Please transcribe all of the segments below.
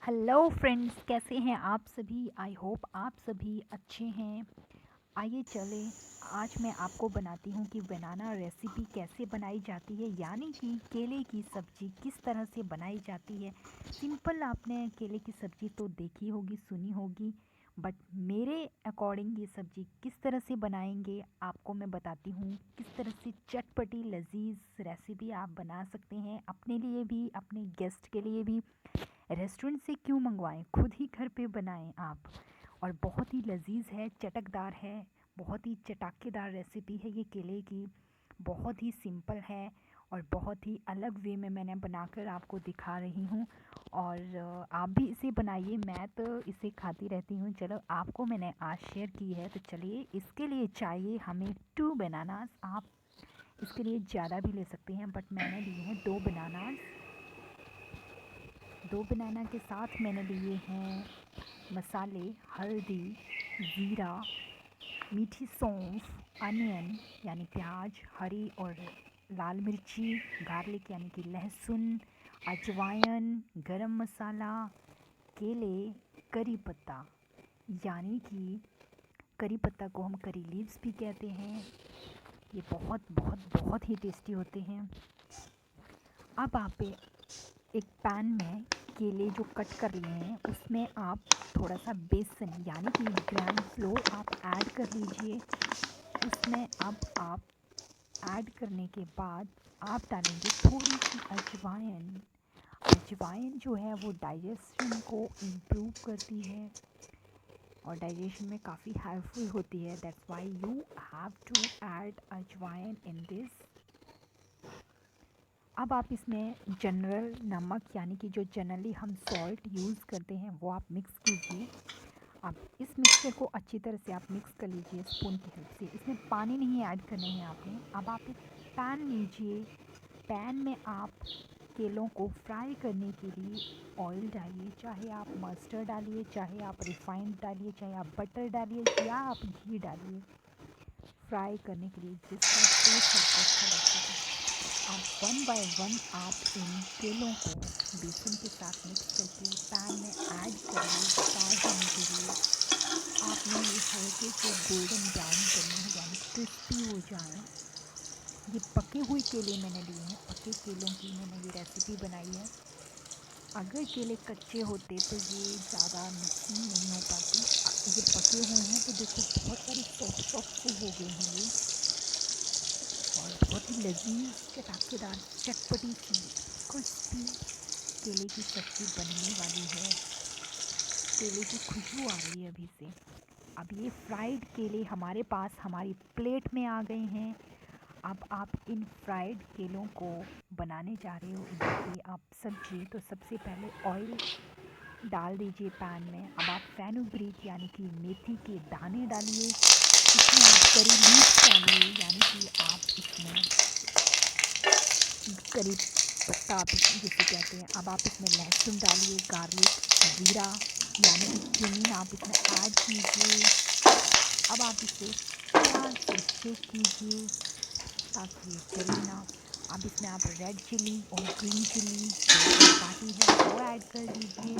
Hello friends, कैसे हैं आप सभी। आई होप आप सभी अच्छे हैं। आइए चले, आज मैं आपको बनाती हूँ कि बनाना रेसिपी कैसे बनाई जाती है, यानी कि केले की सब्ज़ी किस तरह से बनाई जाती है। सिंपल, आपने केले की सब्ज़ी तो देखी होगी, सुनी होगी, बट मेरे अकॉर्डिंग ये सब्ज़ी किस तरह से बनाएंगे आपको मैं बताती हूँ। किस तरह से चटपटी लजीज रेसिपी आप बना सकते हैं अपने लिए भी, अपने गेस्ट के लिए भी। रेस्टोरेंट से क्यों मंगवाएं, खुद ही घर पे बनाएं आप। और बहुत ही लजीज है, चटकदार है, बहुत ही चटाकेदार रेसिपी है ये केले की। बहुत ही सिंपल है और बहुत ही अलग वे में मैंने बनाकर आपको दिखा रही हूँ। और आप भी इसे बनाइए, मैं तो इसे खाती रहती हूँ। चलो, आपको मैंने आज शेयर की है, तो चलिए। इसके लिए चाहिए हमें 2 बनानास। आप इसके लिए ज़्यादा भी ले सकते हैं, बट मैंने लिए हैं 2 बनानास। 2 बनाना के साथ मैंने लिए हैं मसाले, हल्दी, ज़ीरा, मीठी सौंफ, अनियन यानी प्याज, हरी और लाल मिर्ची, गार्लिक यानी कि लहसुन, अजवाइन, गरम मसाला, केले, करी पत्ता यानी कि करी पत्ता को हम करी लीव्स भी कहते हैं। ये बहुत बहुत बहुत ही टेस्टी होते हैं। अब आप एक पैन में केले जो कट कर लिए हैं उसमें आप थोड़ा सा बेसन यानी कि ग्राम फ्लोर आप ऐड कर लीजिए उसमें। अब आप ऐड करने के बाद आप डालेंगे थोड़ी सी अजवाइन। अजवाइन जो है वो डाइजेशन को इम्प्रूव करती है और डाइजेशन में काफ़ी हेल्पफुल होती है। That's why you have to add ajwain in this. अब आप इसमें जनरल नमक यानी कि जो जनरली हम सॉल्ट यूज़ करते हैं वो आप मिक्स कीजिए। अब इस मिक्सचर को अच्छी तरह से आप मिक्स कर लीजिए स्पून की हेल्प से। इसमें पानी नहीं ऐड करने हैं आपने। अब आप एक पैन लीजिए, पैन में आप केलों को फ्राई करने के लिए ऑयल डालिए। चाहे आप मस्टर्ड डालिए, चाहे आप रिफाइंड डालिए, चाहे आप बटर डालिए या आप घी डालिए, फ्राई करने के लिए जिसका टेस्ट आपको अच्छा लगता है। अब वन बाय वन आप इन केलों को बेसन के साथ मिक्स करके पैन में ऐड करिए फ्राई होने के लिए। आपने ये हल्के से गोल्डन ब्राउन करने हैं यानी क्रिस्पी हो जाएं। ये पके हुए केले मैंने लिए हैं, पके केलों की मैंने ये रेसिपी बनाई है। अगर केले कच्चे होते तो ये ज़्यादा मिक्सिंग नहीं हो पाती। ये पके हुए हैं तो देखो बहुत सारे सॉफ्ट सॉफ्ट से हो गए हैं ये। और बहुत ही लजीज, चटाकेदार, चटपटी सी, क्रिस्पी केले की सब्ज़ी बनने वाली है। केले की खुशबू आ रही है अभी से। अब ये फ्राइड केले हमारे पास हमारी प्लेट में आ गए हैं। अब आप इन फ्राइड केलों को बनाने जा रहे हो इनकी आप सब्जी। तो सबसे पहले ऑयल डाल दीजिए पैन में। अब आप फेनुग्रीक यानी कि मेथी के दाने डालिए। इसमें आप करी लीव्स डालिए यानी कि आप इसमें करी पत्ता आप जिसे कहते हैं। अब आप इसमें लहसुन डालिए, गार्लिक, ज़ीरा यानी कि क्यूमिन आप इसमें ऐड कीजिए। अब आप इसे प्यार से शेक कीजिए ताकि ये जले ना। अब इसमें आप रेड चिली और ग्रीन चिली जो आपने काटी है वो ऐड कर लीजिए।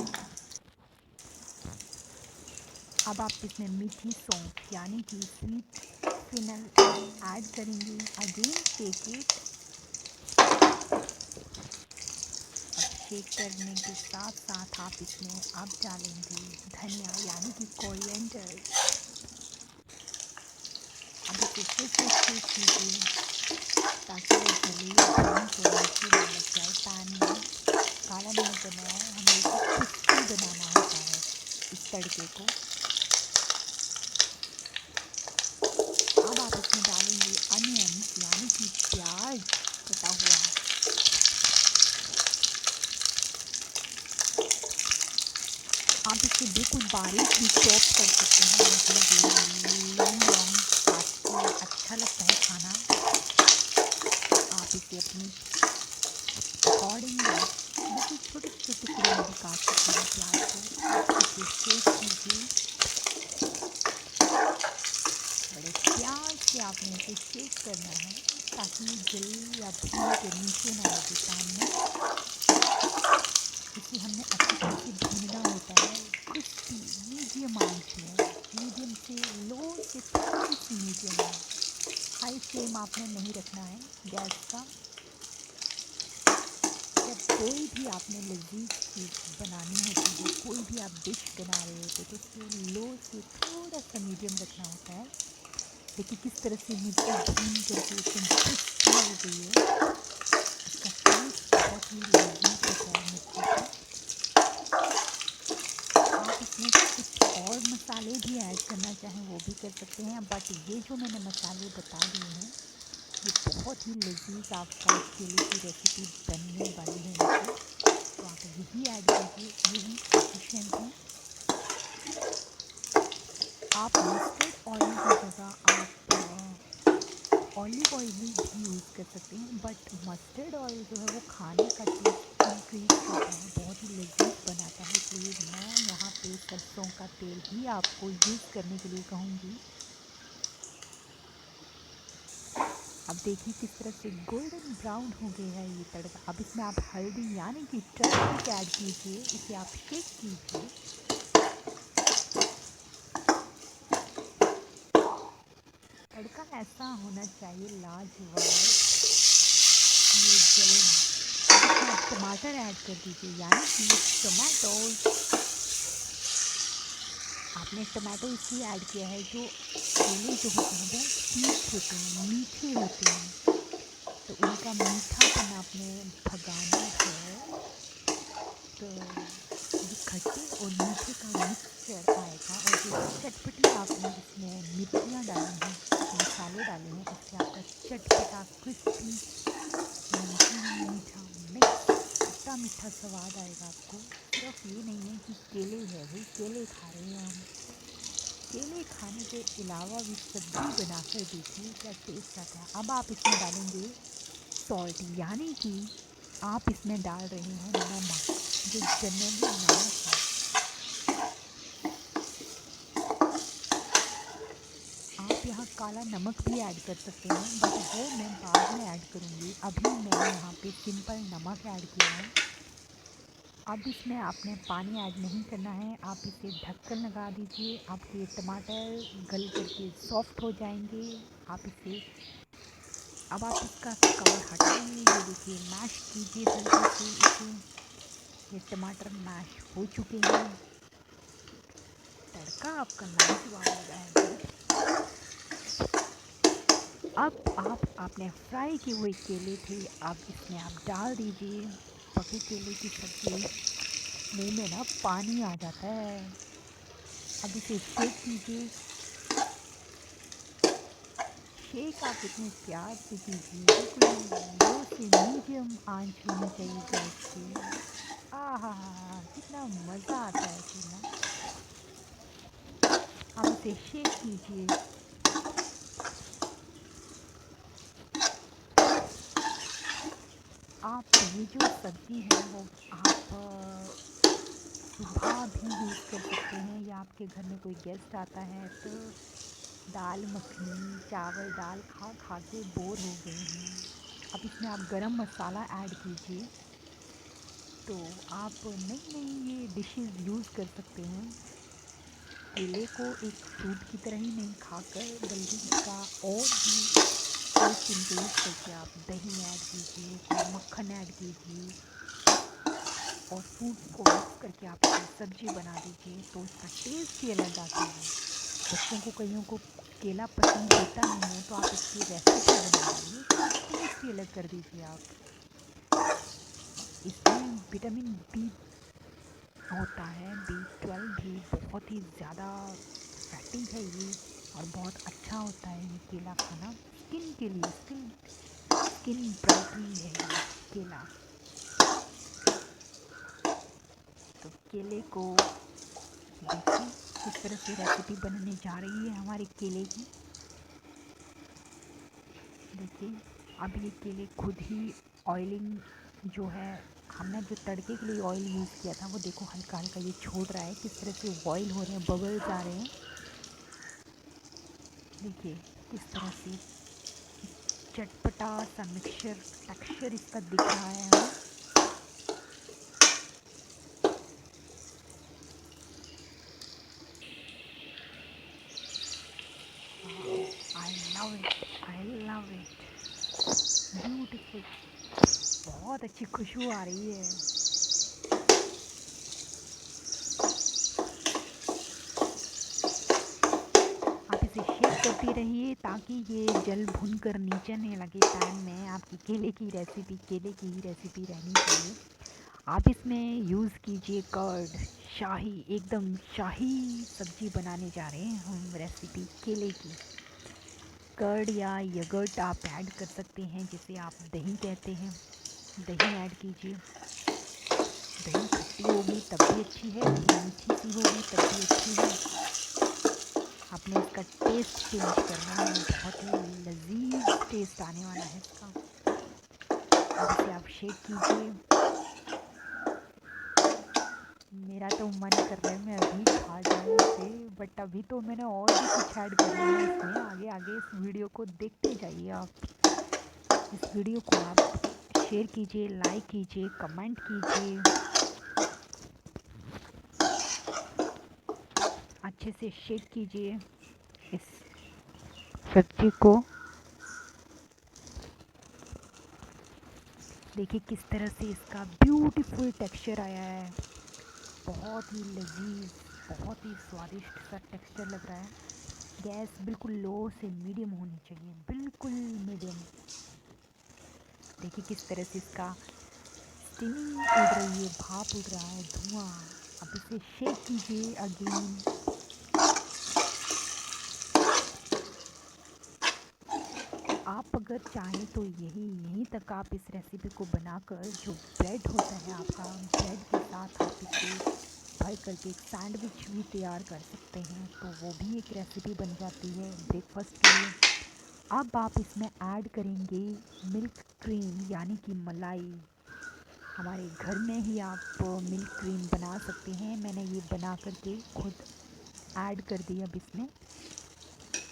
अब आप इसमें मीठी सौंफ यानी कि स्वीट फिनल ऐड करेंगे। Again shake it. अब शेक करने के साथ साथ आप इसमें अब डालेंगे धनिया यानी कि कोरिएंडर। अब इसे फिर से शेक कीजिए ताकि ये जले या भून के नीचे ना लग जाए पैन में। काला नहीं करना है, हमें इसे क्रिस्पी बनाना होता है इस तड़के को। अब आप इसमें डालेंगे अनियंस यानी कि प्याज कटा हुआ। आप इसे बिल्कुल बारीक भी चॉप कर सकते हैं, मुझे ये लॉन्ग लॉन्ग काट के अच्छा लगता है खाना। आप इसे अपनी अकॉर्डिंग या बिल्कुल छोटे छोटे टुकड़ों में भी काट सकते हैं प्याज को। आप इसे शेक कीजिए, बड़े प्यार से आपने इसे शेक करना है ताकि ये जल या भून के नीचे ना लगे पैन में। इसे हमने अच्छी तरह से भूनना आपने नहीं रखना है गैस का। जब कोई भी आपने लजीज चीज़ बनानी होती है, कोई भी आप डिश बना रहे होते तो उसे लो से थोड़ा सा मीडियम रखना होता है। देखिए किस तरह से मिर्ची भून करके एकदम क्रिस्पी हो गई है। इसका टेस्ट बहुत ही लजीज होता है मिर्ची का। आप इसमें कुछ और मसाले भी ऐड करना चाहें वो भी कर सकते हैं, बट ये जो मैंने मसाले बता दिए हैं ये बहुत ही लजीज आपका केले की रेसिपी बनने वाली है इनसे। तो आप यही ऐड कीजिए, यही सफिशिएंट है। आप मस्टर्ड ऑयल की जगह आप ऑलिव ऑयल भी यूज़ कर सकते हैं, बट मस्टर्ड ऑयल जो है वो खाने का टेस्ट इंक्रीज करता है, बहुत ही लजीज बनाता है, इसलिए मैं यहाँ पे सरसों का तेल ही आपको यूज़ करने के लिए कहूँगी। अब देखिए किस तरह से गोल्डन ब्राउन हो गया है ये तड़का। अब इसमें आप हल्दी यानी कि टर्मरिक ऐड कीजिए, इसे आप शेक कीजिए। तड़का ऐसा होना चाहिए लाजवाब, ये जले ना। अब इसमें आप टमाटर ऐड कर दीजिए, यानी कि टमाटोज। आपने टमाटो इसलिए ऐड किया है, जो केले जो होते हैं बहुत स्वीट होते हैं, मीठे होते हैं, तो उनका मीठापन आपने भगाना है। तो ये खट्टे और मीठे का मिक्सचर आएगा, और जो चटपटी आपने इसमें मिर्चियाँ डाली हैं, मसाले डाले हैं, इससे आपका चटपटा क्रिस्पी नमकीन मीठा मिक्स खट्टा मीठा स्वाद आएगा आपको। सिर्फ ये नहीं है कि केले है भाई, केले खा रहे हैं हम, केले खाने के अलावा भी सब्जी बनाकर देखिए क्या टेस्ट आता है। अब आप इसमें डालेंगे सॉल्ट, यानी कि आप इसमें डाल रहे हैं नमक, जो जनरली नमक है। आप यहाँ काला नमक भी ऐड कर सकते हैं, बट वो मैं बाद में ऐड करूँगी। अभी मैंने यहाँ पे सिंपल नमक ऐड किया है। अब इसमें आपने पानी ऐड नहीं करना है, आप इसे ढक्कन लगा दीजिए। आपके टमाटर गल करके सॉफ्ट हो जाएंगे। आप इसे, अब आप इसका कवर हटाइए, ये देखिए मैश कीजिए हल्के से इसे। ये टमाटर मैश हो चुके हैं। तड़का आपका लाजवाब लगा है भाई। अब आप आपने फ्राई किए हुए केले थे, अब इसमें आप डाल दीजिए। पके केले की सब्ज़ी मुंह में ना पानी आ जाता है। अब इसे शेक कीजिए। शेक आप इतने प्यार से कीजिए, बिल्कुल लो से मीडियम आंच होनी चाहिए गैस की। आहा हा हा, कितना मज़ा आता है फिर ना। आप इसे शेक कीजिए। आप ये जो सब्ज़ी है वो आप सुबह भी यूज़ कर सकते हैं, या आपके घर में कोई गेस्ट आता है तो दाल मखनी चावल दाल खा खा के बोर हो गए हैं। अब इसमें आप गरम मसाला ऐड कीजिए, तो आप नई नई ये डिशेस यूज़ कर सकते हैं। केले को एक फ्रूट की तरह ही नहीं खाकर, बल्कि इसका और भी टेस्ट इंक्रीज करके आप दही ऐड कीजिए, थोड़ा मक्खन ऐड कीजिए, और फ्रूट्स को मिक्स करके आप इसकी सब्जी बना दीजिए, तो इसका टेस्ट ही अलग आता है। बच्चों को कईयों को केला पसंद होता नहीं है, तो आप इसकी रेसिपी बना डालिए, इसका टेस्ट ही अलग कर दीजिए आप। इसमें विटामिन बी होता है, B12 भी बहुत ही ज़्यादा फैटी है ये, और बहुत अच्छा होता है ये केला खाना स्किन के लिए। स्किन ब्राइटनिंग है ये केला। तो केले को देखिए किस तरह से रेसिपी बनने जा रही है हमारे केले की। देखिए अब ये केले खुद ही ऑयलिंग जो है, हमने जो तड़के के लिए ऑयल यूज़ किया था वो देखो हल्का हल्का ये छोड़ रहा है, किस तरह से बॉईल हो रहे हैं, बबल्स आ रहे हैं। देखिए किस तरह से चटपटा सा मिक्सचर टेक्सचर इसका दिख रहा है हमें। I love it, I love it. Beautiful, बहुत अच्छी खुशबू आ रही है। आप इसे शेक करते रहिए ताकि ये जल भुनकर नीचे नहीं लगे पैन में। आपकी केले की रेसिपी केले की ही रेसिपी रहनी चाहिए। आप इसमें यूज़ कीजिए कर्ड। शाही, एकदम शाही सब्जी बनाने जा रहे हैं हम, रेसिपी केले की। कर्ड या यगर्ट आप ऐड कर सकते हैं, जिसे आप दही कहते हैं। दही ऐड कीजिए। दही खट्टी होगी तब भी अच्छी है, दही मीठी सी होगी तब भी अच्छी है। आपने इसका टेस्ट चेंज करना है, बहुत ही लजीज टेस्ट आने वाला है इसका। अब इसे आप शेक कीजिए। मेरा तो मन कर रहा है मैं अभी खा जाऊँ इसे, बट अभी तो मैंने और भी कुछ ऐड करना है इसमें। आगे आगे इस वीडियो को देखते जाइए आप। इस वीडियो को आप शेयर कीजिए, लाइक कीजिए, कमेंट कीजिए। अच्छे से शेक कीजिए इस सब्जी को। देखिए किस तरह से इसका ब्यूटीफुल टेक्सचर आया है। बहुत ही लजीज, बहुत ही स्वादिष्ट सा टेक्सचर लग रहा है। गैस बिल्कुल लो से मीडियम होनी चाहिए, बिल्कुल मीडियम। देखिए किस तरह से इसका स्टीमिंग उड़ रही है, भाप उड़ रहा है, धुआं। अब इसे शेक कीजिए अगेन। आप अगर चाहें तो यहीं तक आप इस रेसिपी को बनाकर, जो ब्रेड होता है आपका, ब्रेड के साथ आप इसे भर करके एक सैंडविच भी तैयार कर सकते हैं, तो वो भी एक रेसिपी बन जाती है ब्रेकफास्ट के लिए। अब आप इसमें ऐड करेंगे मिल्क क्रीम, यानी कि मलाई। हमारे घर में ही आप मिल्क क्रीम बना सकते हैं। मैंने ये बना करके खुद ऐड कर दी अब इसमें।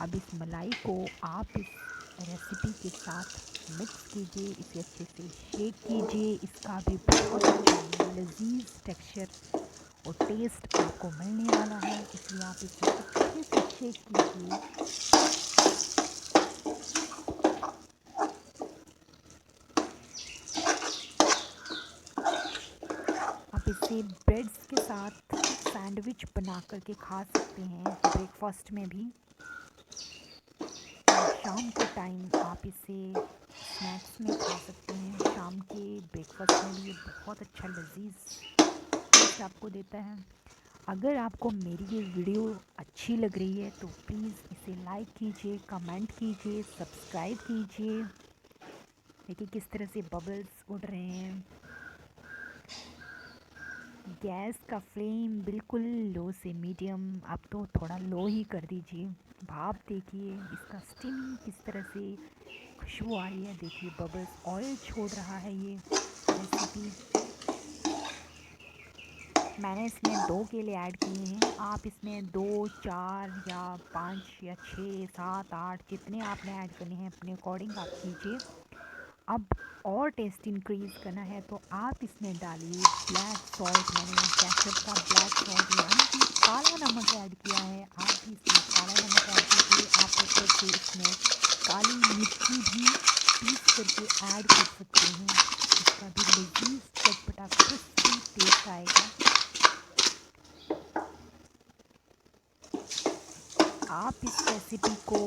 अब इस मलाई को आप इस रेसिपी के साथ मिक्स कीजिए, इसे अच्छे से शेक कीजिए। इसका भी बहुत अच्छा लजीज टेक्सचर और टेस्ट आपको मिलने वाला है, इसलिए आप इसे अच्छे से शेक कीजिए। आप इसे ब्रेड्स के साथ सैंडविच बना करके खा सकते हैं ब्रेकफास्ट में भी, और शाम के टाइम आप इसे स्नैक्स में खा सकते हैं। शाम के ब्रेकफास्ट में भी ये बहुत अच्छा लजीज टेस्ट आपको देता है। अगर आपको मेरी ये वीडियो अच्छी लग रही है तो प्लीज़ इसे लाइक कीजिए, कमेंट कीजिए, सब्सक्राइब कीजिए। देखिए किस तरह से बबल्स उड़ रहे हैं। गैस का फ्लेम बिल्कुल लो से मीडियम, अब तो थोड़ा लो ही कर दीजिए। भाप देखिए इसका स्टीमिंग किस तरह से खुशबू आ रही है। देखिए बबल्स, ऑयल छोड़ रहा है ये रेसिपी। मैंने इसमें 2 केले ऐड किए हैं। आप इसमें 2, 4 या 5 या 6, 7, 8 जितने आपने ऐड करने हैं अपने अकॉर्डिंग आप कीजिए। अब और टेस्ट इंक्रीज़ करना है तो आप इसमें डालिए ब्लैक सॉल्ट। मैंने केचप का ब्लैक सॉल्ट यानी कि काला नमक ऐड किया है। आप भी इसमें काला नमक ऐड कीजिए। आप ऊपर से इसमें काली मिर्ची भी पीस करके ऐड कर सकते हैं। इसका भी लजीज चटपटा क्रिस्पी टेस्ट आएगा। आप इस रेसिपी को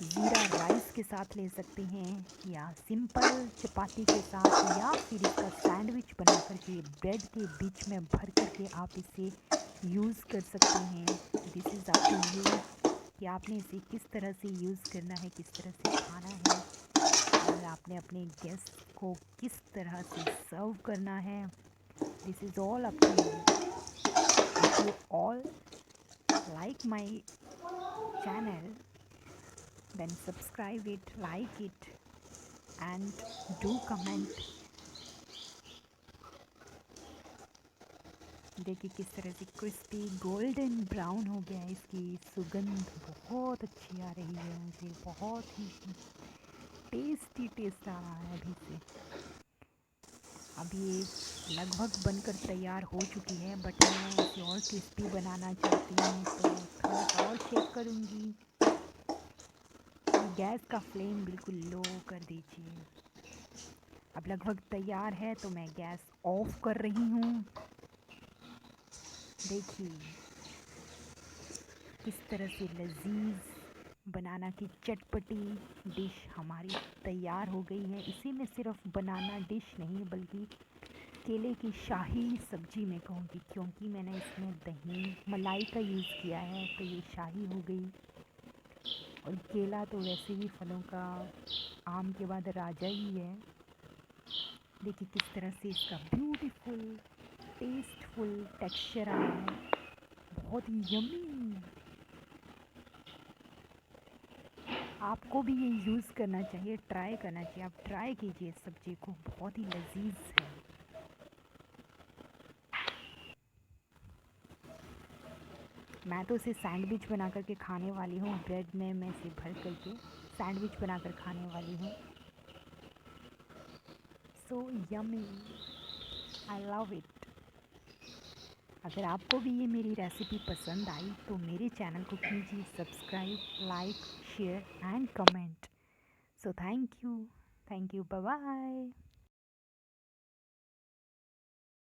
ज़ीरा राइस के साथ ले सकते हैं, या सिंपल चपाती के साथ, या फिर इसका सैंडविच बना करके ब्रेड के बीच में भर करके आप इसे यूज़ कर सकते हैं। This is up to you कि आपने इसे किस तरह से यूज़ करना है, किस तरह से खाना है, और आपने अपने गेस्ट को किस तरह से सर्व करना है। This is all up to you. If you all like my channel, then subscribe it, like it, and do comment। देखिए किस तरह से क्रिस्पी गोल्डन ब्राउन हो गया है। इसकी सुगंध बहुत अच्छी आ रही है, मुझे बहुत ही टेस्टी टेस्ट आ रहा है अभी से। अब ये लगभग बनकर तैयार हो चुकी है, बट मैं इसे और क्रिस्पी बनाना चाहती हूँ तो थोड़ा सा और शेक करूँगी। गैस का फ्लेम बिल्कुल लो कर दीजिए। अब लगभग तैयार है तो मैं गैस ऑफ कर रही हूँ। देखिए किस तरह से लजीज बनाना की चटपटी डिश हमारी तैयार हो गई है। इसी में सिर्फ बनाना डिश नहीं बल्कि केले की शाही सब्जी मैं कहूँगी, क्योंकि मैंने इसमें दही मलाई का यूज़ किया है तो ये शाही हो गई। और केला तो वैसे भी फलों का आम के बाद राजा ही है। देखिए किस तरह से इसका ब्यूटीफुल टेस्टफुल टेक्सचर आया है, बहुत ही यम्मी। आपको भी ये यूज़ करना चाहिए, ट्राई करना चाहिए। आप ट्राई कीजिए इस सब्ज़ी को, बहुत ही लजीज है। मैं तो इसे सैंडविच बना करके खाने वाली हूँ। ब्रेड में मैं इसे भर करके सैंडविच बनाकर खाने वाली हूँ। So yummy, I love it. अगर आपको भी ये मेरी रेसिपी पसंद आई तो मेरे चैनल को कीजिए subscribe, like, share and comment. So thank you, bye bye.